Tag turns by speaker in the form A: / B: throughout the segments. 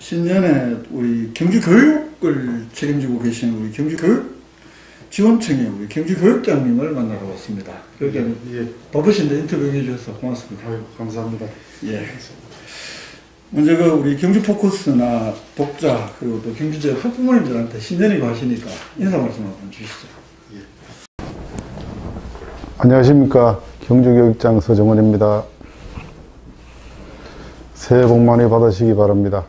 A: 신년에 우리 경주교육을 책임지고 계시는 우리 경주교육지원청의 우리 경주교육장님을 만나러 왔습니다. 교육장님, 바쁘신데 인터뷰해 주셔서 고맙습니다.
B: 아유, 감사합니다.
A: 예. 먼저 우리 경주포커스나 독자 그리고 또 경주지역 학부모님들한테 신년이고 하시니까 인사 말씀 한번 주시죠. 예.
B: 안녕하십니까, 경주교육장 서정원입니다. 새해 복 많이 받으시기 바랍니다.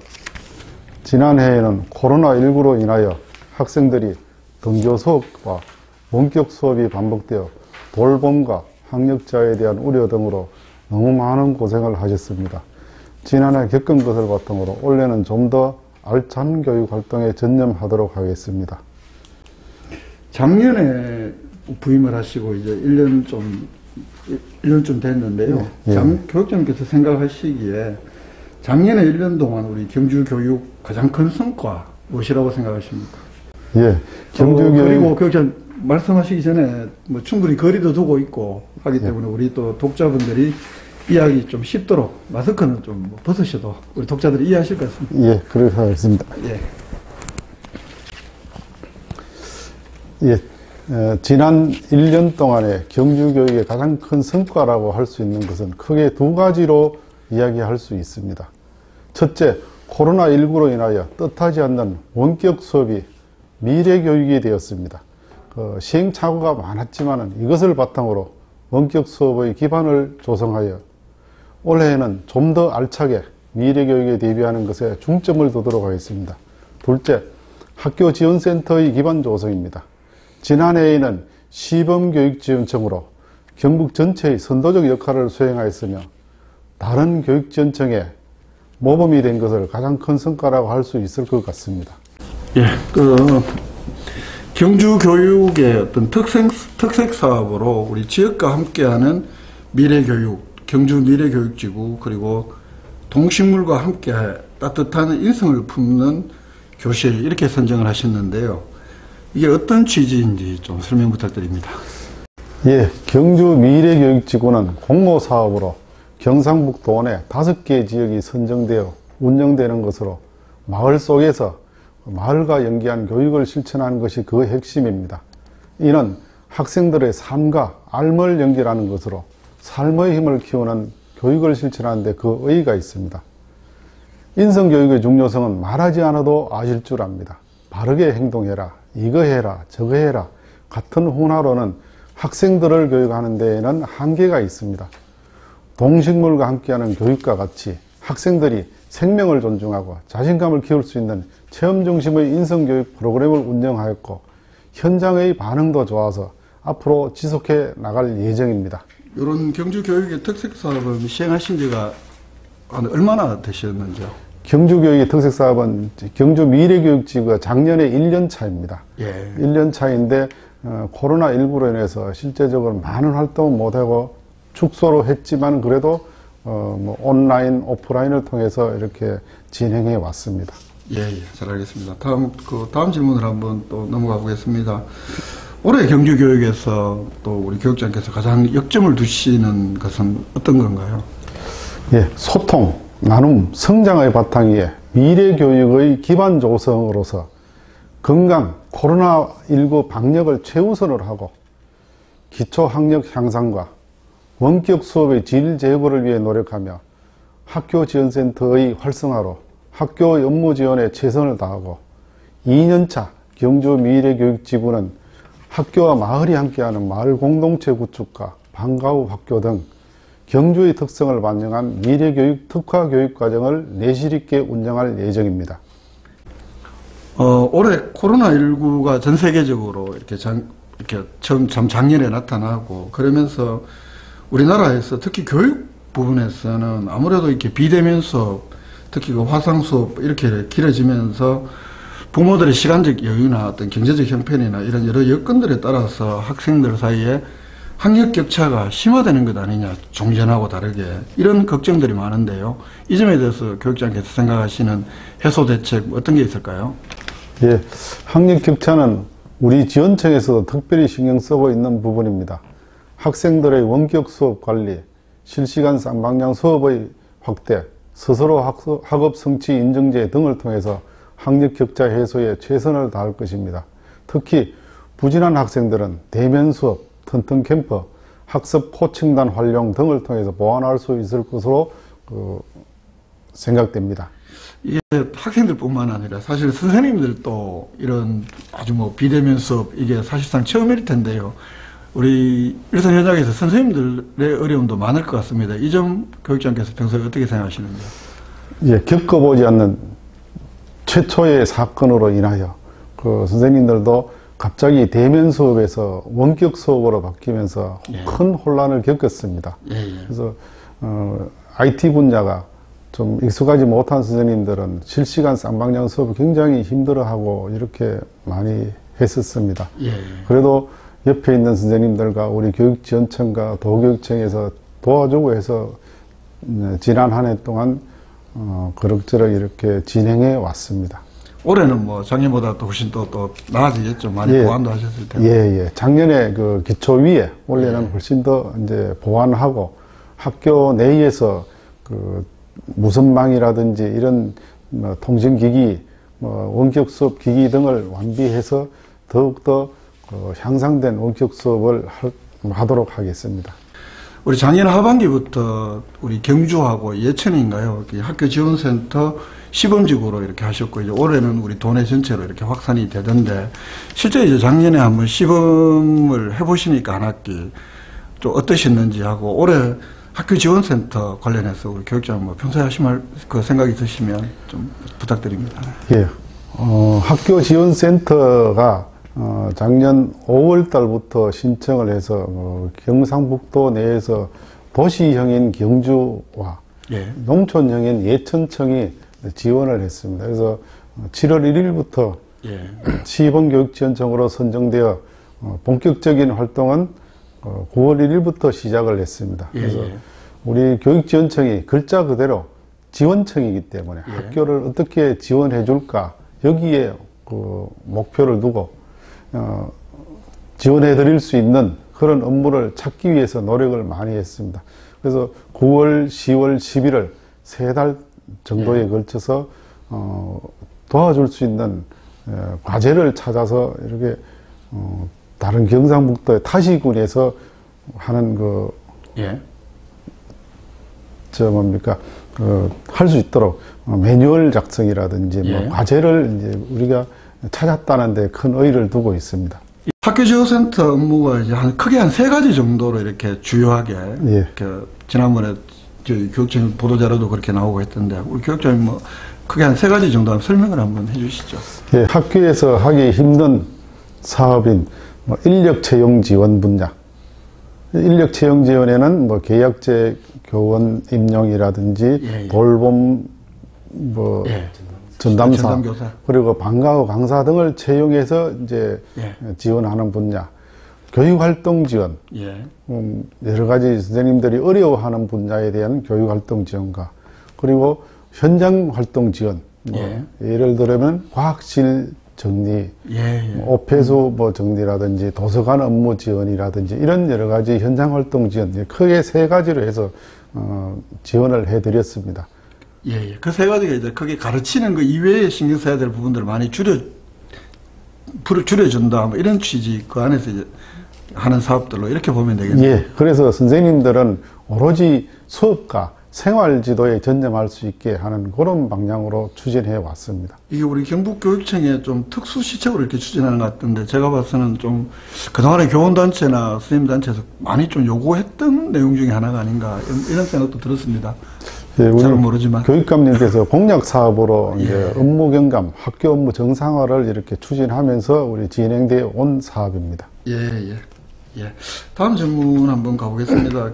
B: 지난해에는 코로나19로 인하여 학생들이 등교 수업과 원격 수업이 반복되어 돌봄과 학력자에 대한 우려 등으로 너무 많은 고생을 하셨습니다. 지난해 겪은 것을 바탕으로 올해는 좀 더 알찬 교육 활동에 전념하도록 하겠습니다.
A: 작년에 부임을 하시고 이제 1년 좀 됐는데요.
B: 예.
A: 교육장님께서 생각하시기에 작년에 1년 동안 우리 경주교육 가장 큰 성과 무엇이라고 생각하십니까?
B: 예. 경주교육.
A: 그리고 교육장 말씀하시기 전에 뭐 충분히 거리도 두고 있고 하기 때문에 우리 또 독자분들이 이해하기 좀 쉽도록 마스크는 좀 벗으셔도 우리 독자들이 이해하실 것 같습니다.
B: 예, 그렇게 하겠습니다.
A: 예.
B: 지난 1년 동안의 경주교육의 가장 큰 성과라고 할 수 있는 것은 크게 두 가지로 이야기할 수 있습니다. 첫째, 코로나19로 인하여 뜻하지 않는 원격 수업이 미래교육이 되었습니다. 시행착오가 많았지만 이것을 바탕으로 원격 수업의 기반을 조성하여 올해에는 좀 더 알차게 미래교육에 대비하는 것에 중점을 두도록 하겠습니다. 둘째, 학교지원센터의 기반 조성입니다. 지난해에는 시범교육지원청으로 경북 전체의 선도적 역할을 수행하였으며 다른 교육지원청에 모범이 된 것을 가장 큰 성과라고 할 수 있을 것 같습니다.
A: 예, 경주교육의 어떤 특색 사업으로 우리 지역과 함께하는 미래교육, 경주 미래교육지구, 그리고 동식물과 함께 따뜻한 인성을 품는 교실, 이렇게 선정을 하셨는데요. 이게 어떤 취지인지 좀 설명 부탁드립니다.
B: 예, 경주 미래교육지구는 공모사업으로 경상북도 내 5개 지역이 선정되어 운영되는 것으로 마을 속에서 마을과 연계한 교육을 실천하는 것이 그 핵심입니다. 이는 학생들의 삶과 삶을 연결하는 것으로 삶의 힘을 키우는 교육을 실천하는 데 그 의의가 있습니다. 인성교육의 중요성은 말하지 않아도 아실 줄 압니다. 바르게 행동해라, 이거 해라, 저거 해라 같은 훈화로는 학생들을 교육하는 데에는 한계가 있습니다. 동식물과 함께하는 교육과 같이 학생들이 생명을 존중하고 자신감을 키울 수 있는 체험 중심의 인성교육 프로그램을 운영하였고 현장의 반응도 좋아서 앞으로 지속해 나갈 예정입니다.
A: 이런 경주교육의 특색사업을 시행하신 지가 얼마나 되셨는지요?
B: 경주교육의 특색사업은 경주 미래교육지구가 작년에 1년 차입니다.
A: 예.
B: 1년 차인데 코로나19로 인해서 실제적으로 많은 활동은 못하고 축소로 했지만 그래도 온라인, 오프라인을 통해서 이렇게 진행해 왔습니다.
A: 예, 잘 알겠습니다. 다음 질문을 한번 또 넘어가 보겠습니다. 올해 경주교육에서 또 우리 교육장께서 가장 역점을 두시는 것은 어떤 건가요?
B: 예, 소통, 나눔, 성장의 바탕 위에 미래교육의 기반 조성으로서 건강, 코로나19 방역을 최우선으로 하고 기초학력 향상과 원격 수업의 질 제고를 위해 노력하며 학교지원센터의 활성화로 학교 업무 지원에 최선을 다하고 2년차 경주 미래교육지구는 학교와 마을이 함께하는 마을 공동체 구축과 방과후 학교 등 경주의 특성을 반영한 미래교육 특화 교육과정을 내실 있게 운영할 예정입니다.
A: 올해 코로나19가 전 세계적으로 이렇게 처음 작년에 나타나고 그러면서 우리나라에서 특히 교육 부분에서는 아무래도 이렇게 비대면 수업, 특히 그 화상 수업 이렇게 길어지면서 부모들의 시간적 여유나 어떤 경제적 형편이나 이런 여러 여건들에 따라서 학생들 사이에 학력 격차가 심화되는 것 아니냐, 종전하고 다르게 이런 걱정들이 많은데요. 이 점에 대해서 교육장께서 생각하시는 해소 대책 어떤 게 있을까요?
B: 예, 학력 격차는 우리 지원청에서도 특별히 신경 쓰고 있는 부분입니다. 학생들의 원격 수업 관리, 실시간 쌍방향 수업의 확대, 스스로 학업 성취 인증제 등을 통해서 학력 격차 해소에 최선을 다할 것입니다. 특히 부진한 학생들은 대면 수업, 튼튼 캠프, 학습 코칭단 활용 등을 통해서 보완할 수 있을 것으로 생각됩니다.
A: 이게 학생들뿐만 아니라 사실 선생님들도 이런 아주 뭐 비대면 수업 이게 사실상 처음일 텐데요. 우리 일선 현장에서 선생님들의 어려움도 많을 것 같습니다. 이 점 교육장께서 평소에 어떻게 생각하시는지?
B: 예, 겪어보지 않는 최초의 사건으로 인하여 그 선생님들도 갑자기 대면 수업에서 원격 수업으로 바뀌면서
A: 예.
B: 큰 혼란을 겪었습니다.
A: 예.
B: 그래서 IT 분야가 좀 익숙하지 못한 선생님들은 실시간 쌍방향 수업을 굉장히 힘들어하고 이렇게 많이 했었습니다.
A: 예.
B: 그래도 옆에 있는 선생님들과 우리 교육지원청과 도교육청에서 도와주고 해서 지난 한 해 동안 그럭저럭 이렇게 진행해 왔습니다.
A: 올해는 뭐 작년보다 또 훨씬 또 나아지겠죠. 많이
B: 예.
A: 보완도 하셨을 텐데.
B: 예. 작년에 그 기초위에 올해는
A: 예.
B: 훨씬 더 이제 보완하고 학교 내에서 그 무선망이라든지 이런 뭐 통신기기, 뭐 원격 수업 기기 등을 완비해서 더욱더 향상된 원격 수업을 하도록 하겠습니다.
A: 우리 작년 하반기부터 우리 경주하고 예천인가요? 학교 지원센터 시범직으로 이렇게 하셨고, 이제 올해는 우리 도내 전체로 이렇게 확산이 되던데, 실제 이제 작년에 한번 시범을 해보시니까 한 학기 좀 어떠셨는지 하고, 올해 학교 지원센터 관련해서 우리 교육장 뭐 평소에 하실 그 생각이 있으시면 좀 부탁드립니다.
B: 예. 학교 지원센터가 작년 5월 달부터 신청을 해서 경상북도 내에서 도시형인 경주와
A: 예.
B: 농촌형인 예천청이 지원을 했습니다. 그래서 7월 1일부터
A: 예.
B: 시범교육지원청으로 선정되어 본격적인 활동은 9월 1일부터 시작을 했습니다. 그래서
A: 예.
B: 우리 교육지원청이 글자 그대로 지원청이기 때문에
A: 예.
B: 학교를 어떻게 지원해 줄까 여기에 그 목표를 두고 지원해 드릴 수 있는 그런 업무를 찾기 위해서 노력을 많이 했습니다. 그래서 9월, 10월, 11월 3달 정도에
A: 예.
B: 걸쳐서 도와줄 수 있는 과제를 찾아서 이렇게 다른 경상북도의 타시군에서 하는
A: 예.
B: 할 수 있도록 매뉴얼 작성이라든지
A: 예.
B: 뭐 과제를 이제 우리가 찾았다는 데 큰 의의를 두고 있습니다.
A: 학교 지원센터 업무가 이제 크게 한 3가지 정도로 이렇게 주요하게,
B: 예.
A: 이렇게 지난번에 저희 교육청 보도자료도 그렇게 나오고 했던데, 우리 교육장님 뭐 크게 한 3가지 정도 설명을 한번 해주시죠.
B: 예, 학교에서 하기 힘든 사업인 뭐 인력 채용 지원 분야. 인력 채용 지원에는 뭐 계약제 교원 임용이라든지
A: 예.
B: 돌봄
A: 예.
B: 전담사
A: 전담교사.
B: 그리고 방과후 강사 등을 채용해서 이제
A: 예.
B: 지원하는 분야. 교육활동 지원.
A: 예.
B: 여러 가지 선생님들이 어려워하는 분야에 대한 교육활동 지원과 그리고 현장활동 지원.
A: 예.
B: 예를 들면 과학실 정리,
A: 예.
B: 오폐수 정리라든지 도서관 업무 지원이라든지 이런 여러 가지 현장활동 지원 크게 3가지로 해서 지원을 해드렸습니다.
A: 예. 그 3가지가 이제 크게 가르치는 거 이외에 신경 써야 될 부분들을 많이 줄여준다, 뭐 이런 취지 그 안에서 이제 하는 사업들로 이렇게 보면 되겠네요.
B: 예. 그래서 선생님들은 오로지 수업과 생활 지도에 전념할 수 있게 하는 그런 방향으로 추진해 왔습니다.
A: 이게 우리 경북교육청의 좀 특수 시책으로 이렇게 추진하는 것 같은데, 제가 봐서는 좀 그동안에 교원단체나 선생님단체에서 많이 좀 요구했던 내용 중에 하나가 아닌가, 이런 생각도 들었습니다.
B: 예,
A: 잘 모르지만.
B: 교육감님께서 공약 사업으로
A: 예.
B: 이제 업무 경감, 학교 업무 정상화를 이렇게 추진하면서 우리 진행되어 온 사업입니다.
A: 예. 다음 질문 한번 가보겠습니다.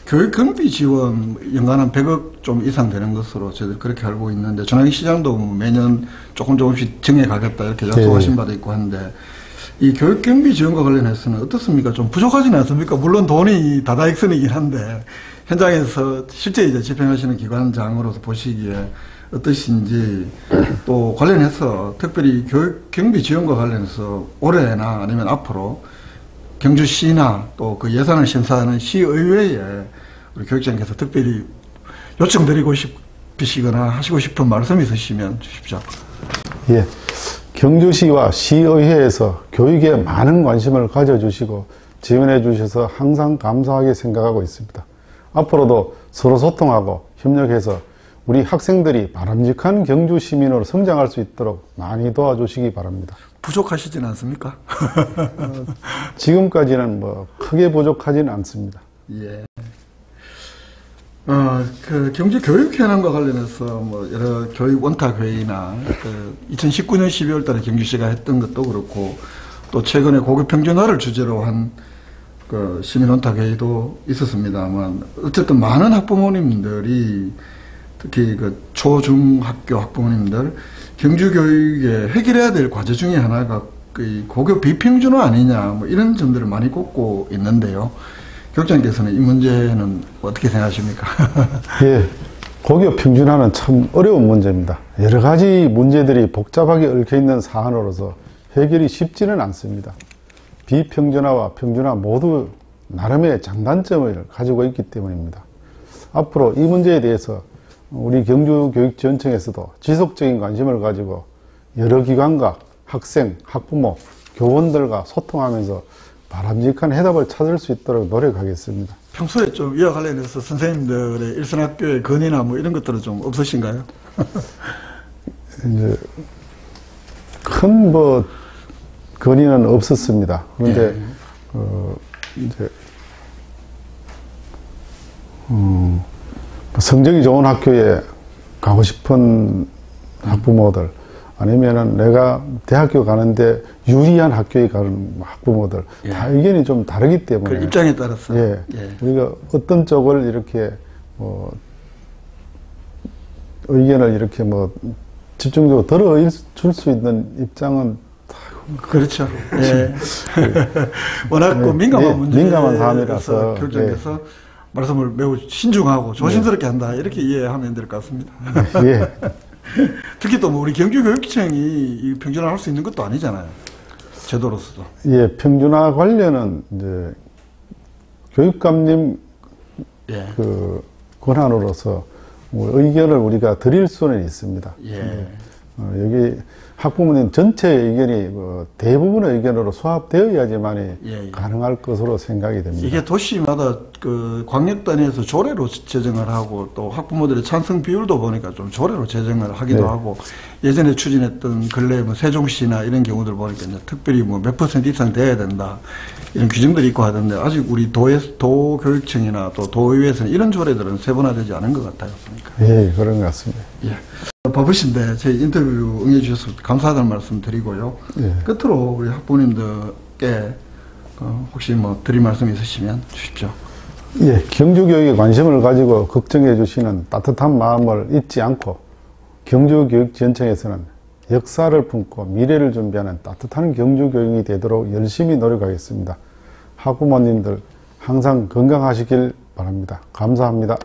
A: 교육 경비 지원 연간 한 100억 좀 이상 되는 것으로 저희들 그렇게 알고 있는데, 전환시장도 매년 조금씩 증해 가겠다 이렇게 약속하신 바도 있고 한데, 이 교육 경비 지원과 관련해서는 어떻습니까? 좀 부족하지는 않습니까? 물론 돈이 다다익선이긴 한데, 현장에서 실제 이제 집행하시는 기관장으로서 보시기에 어떠신지, 또 관련해서 특별히 교육 경비 지원과 관련해서 올해나 아니면 앞으로 경주시나 또 그 예산을 심사하는 시의회에 우리 교육장께서 특별히 요청드리고 싶으시거나 하시고 싶은 말씀 있으시면 주십시오.
B: 예. 경주시와 시의회에서 교육에 많은 관심을 가져주시고 지원해 주셔서 항상 감사하게 생각하고 있습니다. 앞으로도 서로 소통하고 협력해서 우리 학생들이 바람직한 경주 시민으로 성장할 수 있도록 많이 도와주시기 바랍니다.
A: 부족하시진 않습니까?
B: 지금까지는 뭐 크게 부족하지는 않습니다.
A: 예. 그 경주 교육현안과 관련해서 뭐 여러 교육 원탁 회의나 2019년 12월 달에 경주시가 했던 것도 그렇고 또 최근에 고교 평준화를 주제로 한 그 시민 원탁 회의도 있었습니다만 어쨌든 많은 학부모님들이 특히 그 초중학교 학부모님들 경주 교육에 해결해야 될 과제 중에 하나가 그 고교 비평준화 아니냐 뭐 이런 점들을 많이 꼽고 있는데요. 교육장께서는 이 문제는 어떻게 생각하십니까?
B: 예, 고교 평준화는 참 어려운 문제입니다. 여러 가지 문제들이 복잡하게 얽혀 있는 사안으로서 해결이 쉽지는 않습니다. 비평준화와 평준화 모두 나름의 장단점을 가지고 있기 때문입니다. 앞으로 이 문제에 대해서 우리 경주교육지원청에서도 지속적인 관심을 가지고 여러 기관과 학생, 학부모, 교원들과 소통하면서 바람직한 해답을 찾을 수 있도록 노력하겠습니다.
A: 평소에 좀 이와 관련해서 선생님들의 일선학교의 건의나 뭐 이런 것들은 좀 없으신가요?
B: 이제 큰 건의는 없었습니다. 그런데 이제 성적이 좋은 학교에 가고 싶은 학부모들 아니면은 내가 대학교 가는데 유리한 학교에 가는 학부모들 다 의견이 좀 다르기 때문에
A: 그 입장에 따라서
B: 우리가 어떤 쪽을 이렇게 의견을 이렇게 집중적으로 들어줄 수 있는 입장은
A: 그렇죠. 예. 워낙 민감한 문제,
B: 민감한 사안이라서
A: 교육장께서 말씀을 매우 신중하고 조심스럽게 한다 이렇게 이해하면 될 것 같습니다.
B: 예.
A: 특히 또 뭐 우리 경주교육청이 이 평준화 할 수 있는 것도 아니잖아요. 제도로서도.
B: 예, 평준화 관련은 이제 교육감님 그 권한으로서 의견을 우리가 드릴 수는 있습니다.
A: 예.
B: 여기 학부모님 전체의 의견이 대부분의 의견으로 수합되어야지만이 가능할 것으로 생각이 됩니다.
A: 이게 도시마다 그 광역 단위에서 조례로 제정을 하고 또 학부모들의 찬성 비율도 보니까 좀 조례로 제정을 하기도 하고 예전에 추진했던 근래 세종시나 이런 경우들 보니까 이제 특별히 몇 % 이상 돼야 된다 이런 규정들이 있고 하던데 아직 우리 도교육청이나 또 도의회에서는 이런 조례들은 세분화되지 않은 것 같아요. 그러니까.
B: 예, 그런 것 같습니다.
A: 예. 바쁘신데 저희 인터뷰 응해주셔서 감사하다는 말씀 드리고요. 끝으로 우리 학부모님들께 혹시 드릴 말씀 있으시면 주십시오.
B: 예, 경주교육에 관심을 가지고 걱정해 주시는 따뜻한 마음을 잊지 않고 경주교육지원청에서는 역사를 품고 미래를 준비하는 따뜻한 경주교육이 되도록 열심히 노력하겠습니다. 학부모님들 항상 건강하시길 바랍니다. 감사합니다.